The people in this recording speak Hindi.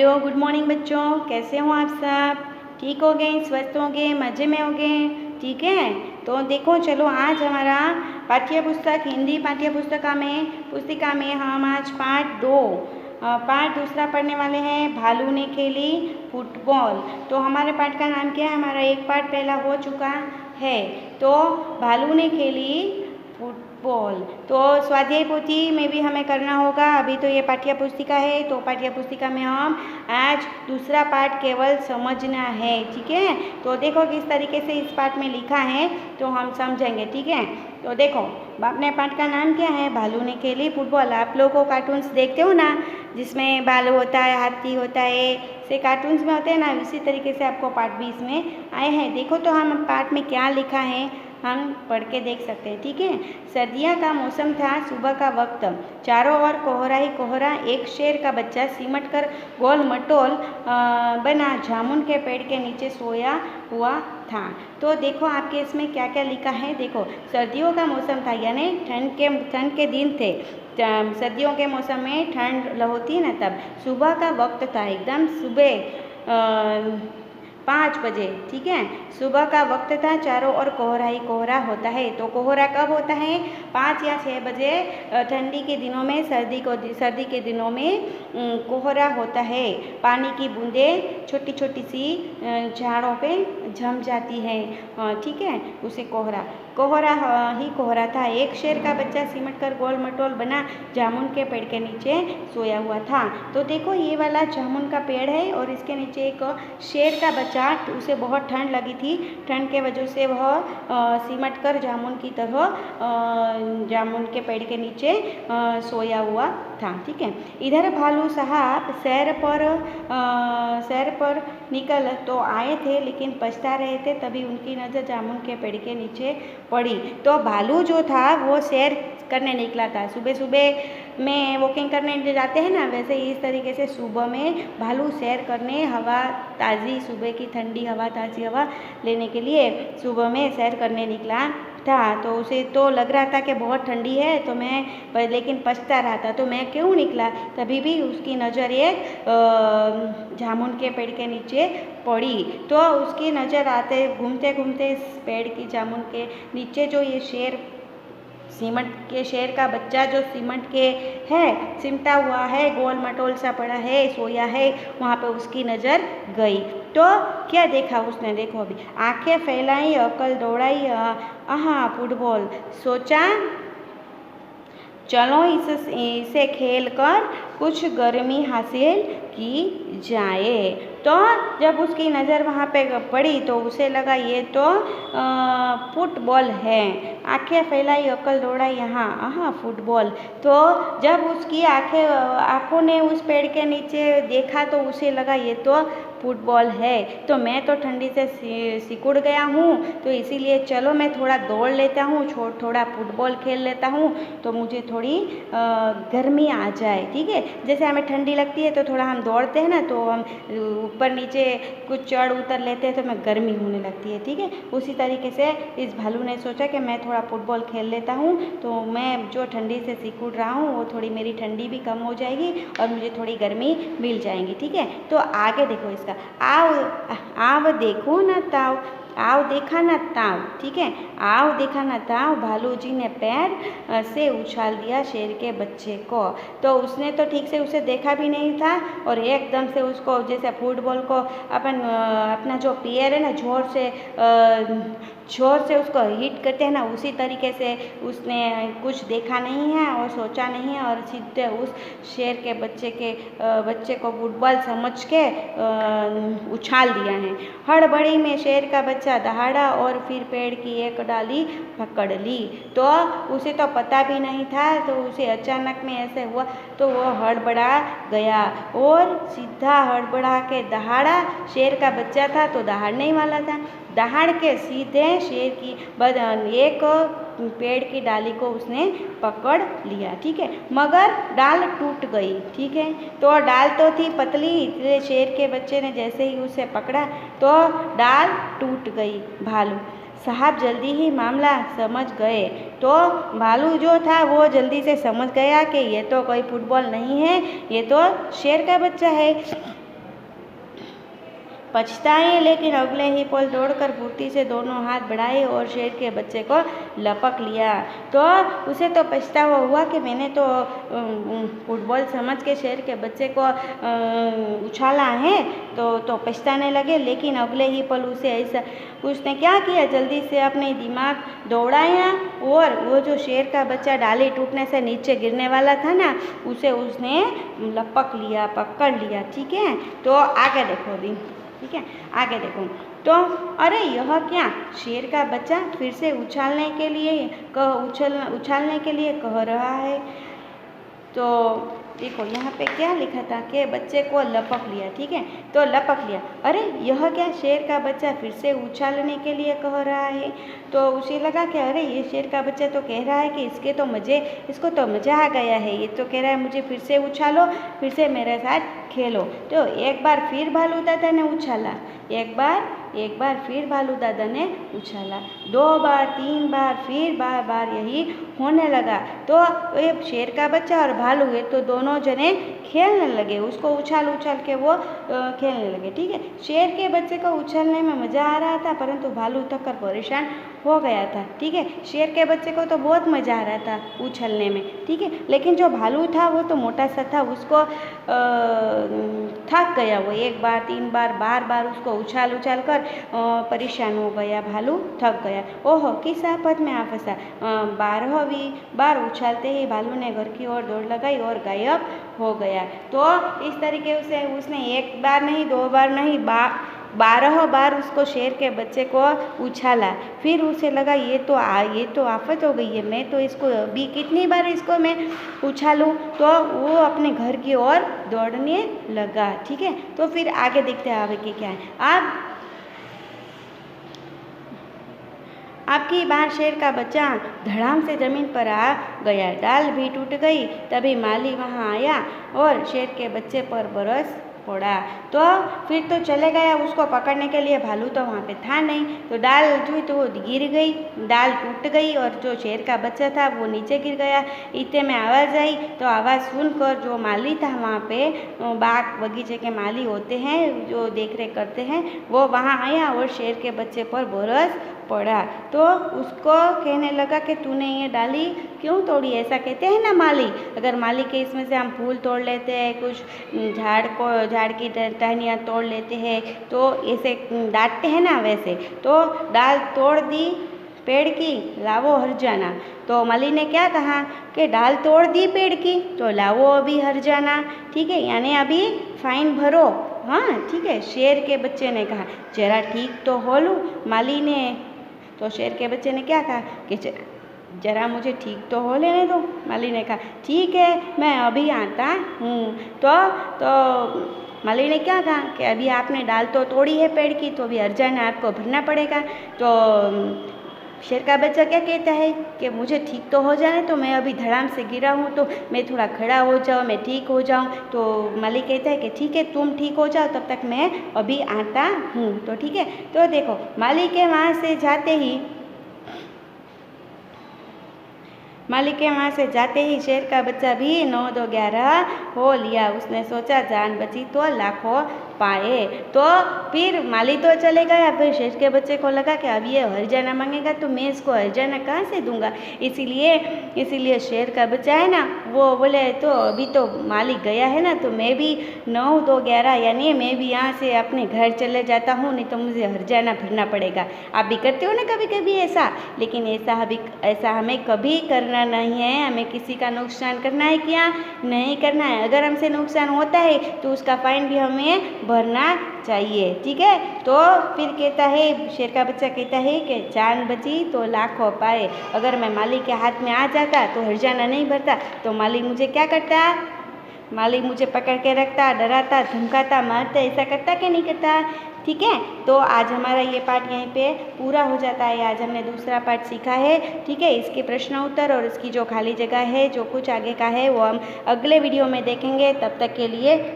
हेलो, गुड मॉर्निंग बच्चों। कैसे हो आप सब? ठीक हो गए, स्वस्थ हो गए, मज़े में हो गए? ठीक है। तो देखो, चलो आज हमारा पाठ्य पुस्तक हिंदी पाठ्य पुस्तिका में हम आज पाठ दूसरा पढ़ने वाले हैं। भालू ने खेली फुटबॉल। तो हमारे पाठ का नाम क्या है? हमारा एक पाठ पहला हो चुका है। तो भालू ने खेली फुटबॉल। तो स्वाध्याय पोथी में भी हमें करना होगा। अभी तो ये पाठ्य पुस्तिका है, तो पाठ्य पुस्तिका में हम आज दूसरा पाठ केवल समझना है। ठीक है। तो देखो किस तरीके से इस पाठ में लिखा है, तो हम समझेंगे। ठीक है। तो देखो, अपने पाठ का नाम क्या है? भालू ने खेली फुटबॉल। आप लोगों को कार्टून्स देखते हो ना, जिसमें भालू होता है, हाथी होता है, से कार्टून्स में होते हैं ना, इसी तरीके से आपको पाठ भी इसमें आए हैं। देखो तो हम पाठ में क्या लिखा है, हम पढ़ के देख सकते हैं। ठीक है। सर्दियों का मौसम था, सुबह का वक्त। चारों ओर कोहरा ही कोहरा। एक शेर का बच्चा सिमट कर गोल मटोल बना जामुन के पेड़ के नीचे सोया हुआ था। तो देखो आपके इसमें क्या क्या लिखा है। देखो, सर्दियों का मौसम था, यानी ठंड के दिन थे। सर्दियों के मौसम में ठंड होती है ना, तब सुबह का वक्त था, एकदम सुबह 5 बजे। ठीक है। सुबह का वक्त था, चारों ओर कोहरा ही कोहरा होता है। तो कोहरा कब होता है? 5 या 6 बजे ठंडी के दिनों में, सर्दी के दिनों में कोहरा होता है। पानी की बूंदें छोटी छोटी सी झाड़ों पे जम जाती है। ठीक है, उसे कोहरा ही कोहरा था। एक शेर का बच्चा सिमट कर गोल मटोल बना जामुन के पेड़ के नीचे सोया हुआ था। तो देखो, ये वाला जामुन का पेड़ है और इसके नीचे एक शेर का बच्चा, उसे बहुत ठंड लगी थी। ठंड के वजह से वह सिमट कर जामुन की तरह जामुन के पेड़ के नीचे सोया हुआ था। ठीक है। इधर भालू साहब सैर पर निकल तो आए थे, लेकिन पछता रहे थे। तभी उनकी नज़र जामुन के पेड़ के नीचे पड़ी। तो भालू जो था वो सैर करने निकला था। सुबह सुबह में वॉकिंग करने जाते हैं ना, वैसे इस तरीके से सुबह में भालू सैर करने, हवा ताज़ी, सुबह की ठंडी हवा, ताज़ी हवा लेने के लिए सुबह में सैर करने निकला था। तो उसे तो लग रहा था कि बहुत ठंडी है, तो लेकिन पछता रहा था, तो मैं क्यों निकला। तभी भी उसकी नज़र एक जामुन के पेड़ के नीचे पड़ी। तो उसकी नज़र आते घूमते घूमते इस पेड़ की जामुन के नीचे जो ये शेर का बच्चा जो सिमटा हुआ है, गोल मटोल सा पड़ा है, सोया है, वहाँ पे उसकी नज़र गई। तो क्या देखा उसने? देखो, अभी आंखें फैलाई, अकल दौड़ाई, आहा फुटबॉल। सोचा चलो इसे खेल कर कुछ गर्मी हासिल की जाए। तो जब उसकी नज़र वहाँ पे पड़ी तो उसे लगा ये तो फुटबॉल है। आंखें फैलाई, अकल दौड़ाई, यहाँ फुटबॉल। तो जब उसकी आँखों ने उस पेड़ के नीचे देखा तो उसे लगा ये तो फुटबॉल है। तो मैं तो ठंडी से सिकुड़ गया हूँ, तो इसीलिए चलो मैं थोड़ा दौड़ लेता हूँ, थोड़ा फुटबॉल खेल लेता हूँ, तो मुझे थोड़ी गर्मी आ जाए। ठीक है। जैसे हमें ठंडी लगती है तो थोड़ा हम दौड़ते हैं ना, तो हम ऊपर नीचे कुछ चढ़ उतर लेते हैं, तो हमें गर्मी होने लगती है। ठीक है। उसी तरीके से इस भालू ने सोचा कि मैं थोड़ा फुटबॉल खेल लेता हूँ, तो मैं जो ठंडी से सिकुड़ रहा हूँ वो थोड़ी मेरी ठंडी भी कम हो जाएगी और मुझे थोड़ी गर्मी मिल जाएगी। ठीक है। तो आगे देखो इसका, आव देखो ना ताव, आव देखा ना ताव। ठीक है। आव देखा ना ताव, भालू जी ने पैर से उछाल दिया शेर के बच्चे को। तो उसने तो ठीक से उसे देखा भी नहीं था और एकदम से उसको, जैसे फुटबॉल को अपना जो पैर है ना, जोर से उसको हिट करते हैं ना, उसी तरीके से उसने कुछ देखा नहीं है और सोचा नहीं है और सीधे उस शेर के बच्चे को फुटबॉल समझ के उछाल दिया है। हड़बड़ी में शेर का बच्चा दहाड़ा और फिर पेड़ की एक डाली पकड़ ली। तो उसे तो पता भी नहीं था, तो उसे अचानक में ऐसे हुआ तो वो हड़बड़ा गया और सीधा हड़बड़ा के दहाड़ा। शेर का बच्चा था तो दहाड़ने ही वाला था, दहाड़ के सीधे शेर की एक पेड़ की डाली को उसने पकड़ लिया। ठीक है। मगर डाल टूट गई। ठीक है। तो डाल तो थी पतली, इसलिए शेर के बच्चे ने जैसे ही उसे पकड़ा तो डाल टूट गई। भालू साहब जल्दी ही मामला समझ गए। तो भालू जो था वो जल्दी से समझ गया कि ये तो कोई फुटबॉल नहीं है, ये तो शेर का बच्चा है। पछताए, लेकिन अगले ही पल दौड़कर फुर्ती से दोनों हाथ बढ़ाए और शेर के बच्चे को लपक लिया। तो उसे तो पछतावा हुआ कि मैंने तो फुटबॉल समझ के शेर के बच्चे को उछाला है, तो पछताने लगे। लेकिन अगले ही पल उसने क्या किया, जल्दी से अपने दिमाग दौड़ाया और वो जो शेर का बच्चा डाली टूटने से नीचे गिरने वाला था ना, उसे उसने लपक लिया, पकड़ लिया। ठीक है, तो आगे देखो अभी। ठीक है, आगे देखो। तो अरे यह क्या, शेर का बच्चा फिर से उछालने के लिए कह रहा है। तो देखो यहाँ पे क्या लिखा था कि बच्चे को लपक लिया। ठीक है, तो लपक लिया। अरे यह क्या, शेर का बच्चा फिर से उछालने के लिए कह रहा है। तो उसे लगा कि अरे ये शेर का बच्चा तो कह रहा है कि इसको तो मज़ा आ गया है, ये तो कह रहा है मुझे फिर से उछालो, फिर से मेरे साथ खेलो। तो एक बार फिर भालू दादा ने उछाला, एक बार फिर भालू दादा ने उछाला, 2 बार, 3 बार, फिर बार यही होने लगा। तो ये शेर का बच्चा और भालू ये तो दोनों जने खेलने लगे, उसको उछाल के वो खेलने लगे। ठीक है, शेर के बच्चे को उछलने में मज़ा आ रहा था, परंतु भालू थक कर परेशान हो गया था। ठीक है, शेर के बच्चे को तो बहुत मज़ा आ रहा था उछलने में। ठीक है, लेकिन जो भालू था वो तो मोटा सा था, उसको थक गया। वो 1 बार, 3 बार, बार उसको उछाल कर परेशान हो गया, भालू थक गया। ओहो, किस आफत में आ फंसा। 12वीं बार उछालते ही भालू ने घर की ओर दौड़ लगाई और गायब हो गया। तो इस तरीके से उसने 1 बार नहीं, 2 बार नहीं, 12 बार उसको शेर के बच्चे को उछाला। फिर उसे लगा ये तो आफत हो गई है, मैं तो इसको अभी कितनी बार इसको मैं उछालूं। तो वो अपने घर की ओर दौड़ने लगा। ठीक है, तो फिर आगे देखते हैं आगे क्या है। आपकी बार शेर का बच्चा धड़ाम से जमीन पर आ गया, डाल भी टूट गई। तभी माली वहाँ आया और शेर के बच्चे पर बरस पड़ा। तो फिर तो चले गया उसको पकड़ने के लिए, भालू तो वहाँ पे था नहीं। तो डाल जो तो वो गिर गई, डाल टूट गई और जो शेर का बच्चा था वो नीचे गिर गया। इतने में आवाज़ आई, तो आवाज़ सुनकर जो माली था वहाँ पे, बाग बगीचे के माली होते हैं जो देख रेख करते हैं, वो वहाँ आया और शेर के बच्चे पर बरस पड़ा। तो उसको कहने लगा कि तूने ये डाली क्यों तोड़ी। ऐसा कहते हैं ना माली, अगर माली के इसमें से हम फूल तोड़ लेते हैं, कुछ झाड़ की टहनियाँ तोड़ लेते हैं, तो ऐसे डांटते हैं ना, वैसे। तो डाल तोड़ दी पेड़ की, लावो हर जाना। तो माली ने क्या कहा कि डाल तोड़ दी पेड़ की, तो लावो अभी हर जाना। ठीक है, यानी अभी फाइन भरो। हाँ ठीक है, शेर के बच्चे ने कहा जरा ठीक तो हो लूँ। माली ने, तो शेर के बच्चे ने क्या कहा कि जरा मुझे ठीक तो हो लेने दो। माली ने कहा ठीक है, मैं अभी आता हूँ। तो माली ने क्या कहा कि अभी आपने डाल तो तोड़ी है पेड़ की, तो अभी अर्जाना आपको भरना पड़ेगा। तो शेर का बच्चा क्या कहता है कि मुझे ठीक तो हो जाए, तो मैं अभी धड़ाम से गिरा हूँ, तो मैं थोड़ा खड़ा हो जाऊँ, मैं ठीक हो जाऊँ। तो माली कहता है कि ठीक है, तुम ठीक हो जाओ, तब तक मैं अभी आता हूँ। तो ठीक है, तो देखो माली के वहाँ से जाते ही शेर का बच्चा भी 9 2 11 हो लिया। उसने सोचा जान बची तो लाखों पाए। तो फिर माली तो चले गया, फिर शेर के बच्चे को लगा कि अब ये हरजाना मांगेगा तो मैं इसको हरजाना कहाँ से दूंगा। इसीलिए शेर का बच्चा है ना, वो बोले तो अभी तो माली गया है ना, तो मैं भी 9 2 11 यानी मैं भी यहाँ से अपने घर चले जाता हूँ, नहीं तो मुझे हरजाना भरना पड़ेगा। आप भी करते हो ना कभी कभी ऐसा, लेकिन ऐसा हमें कभी करना नहीं है। हमें किसी का नुकसान करना है क्या, नहीं करना है। अगर हमसे नुकसान होता है तो उसका फाइन भी हमें भरना चाहिए। ठीक है, तो फिर कहता है, शेर का बच्चा कहता है कि जान बची तो लाखों पाए। अगर मैं माली के हाथ में आ जाता तो हरजाना नहीं भरता, तो माली मुझे क्या करता, माली मुझे पकड़ के रखता, डराता, धमकाता, मारता, ऐसा करता कि नहीं करता। ठीक है, तो आज हमारा ये पाठ यहीं पे पूरा हो जाता है। आज हमने दूसरा पाठ सीखा है। ठीक है, इसके प्रश्न उत्तर और इसकी जो खाली जगह है, जो कुछ आगे का है, वो हम अगले वीडियो में देखेंगे। तब तक के लिए